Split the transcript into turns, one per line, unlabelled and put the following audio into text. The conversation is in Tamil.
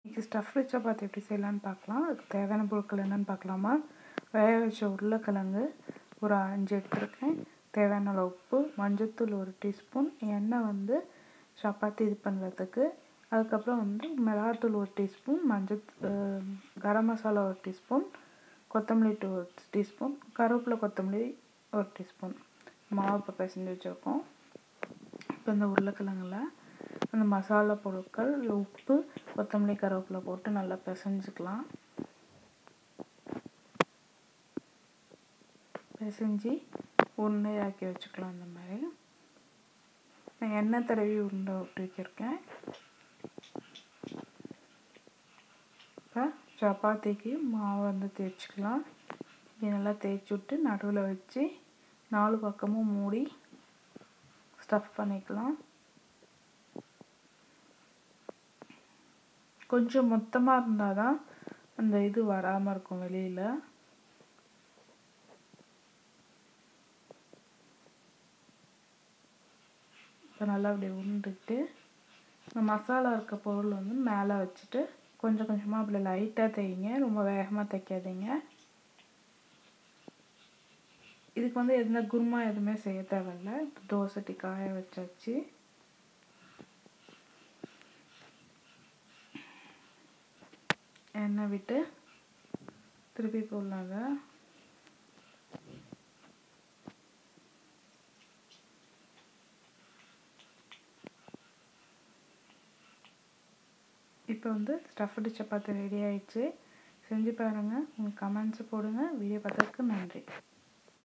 இது ஸ்டஃப்டு சப்பாத்தி எப்படி செய்யலான்னு பார்க்கலாம். அதுக்கு தேவையான பொருட்கள் என்னென்னு பார்க்கலாமா? வேக வச்ச உருளைக்கிழங்கு ஒரு 5 எடுத்துருக்கேன். தேவையான அளவு உப்பு, மஞ்சள்தூள் 1 டீஸ்பூன், எண்ணெய் சப்பாத்தி இது பண்ணுறதுக்கு. அதுக்கப்புறம் மிளகாத்தூள் 1 டீஸ்பூன், கரம் மசாலா 1 டீஸ்பூன், கொத்தமல்லி 1 டீஸ்பூன், கருவேப்பிலை கொத்தமல்லி 1 டீஸ்பூன் மாவு இப்போ பிசைஞ்சு வச்சுருக்கோம். இப்போ இந்த உருளைக்கிழங்குல அந்த மசாலா பொருட்கள், உப்பு, கொத்தமல்லி, கருவேப்பிலை போட்டு நல்லா பிசைஞ்சிக்கலாம். பிசைஞ்சு உருண்டையாக்கி வச்சுக்கலாம். அந்த மாதிரி நான் எண்ணெய் தடவி உருண்டை விட்டு வச்சுருக்கேன். இப்போ சப்பாத்திக்கு மாவு தேய்ச்சிக்கலாம். இப்படி நல்லா தேய்ச்சி விட்டு நடுவில் வச்சு 4 பக்கமும் மூடி ஸ்டஃப் பண்ணிக்கலாம். கொஞ்சம் மொத்தமாக இருந்தால் தான் அந்த இது வராமல் இருக்கும் வெளியில். இப்போ நல்லா அப்படி உருண்டுட்டு இந்த மசாலா இருக்க பொருள் மேலே வச்சுட்டு கொஞ்சம் கொஞ்சமாக அப்படி லைட்டாக தேய்ங்க, ரொம்ப வேகமாக தைக்காதீங்க. இதுக்கு எந்த குருமா எதுவுமே செய்ய தேவையில்லை. தோசை சட்டி காய வச்சாச்சு. எண்ணெய் விட்டு திருப்பி போடலாங்க. இப்போ ஸ்டஃப்டு சப்பாத்தி ரெடி ஆயிடுச்சு. செஞ்சு பாருங்கள். உங்கள் கமெண்ட்ஸ் போடுங்க. வீடியோ பார்த்ததுக்கு நன்றி.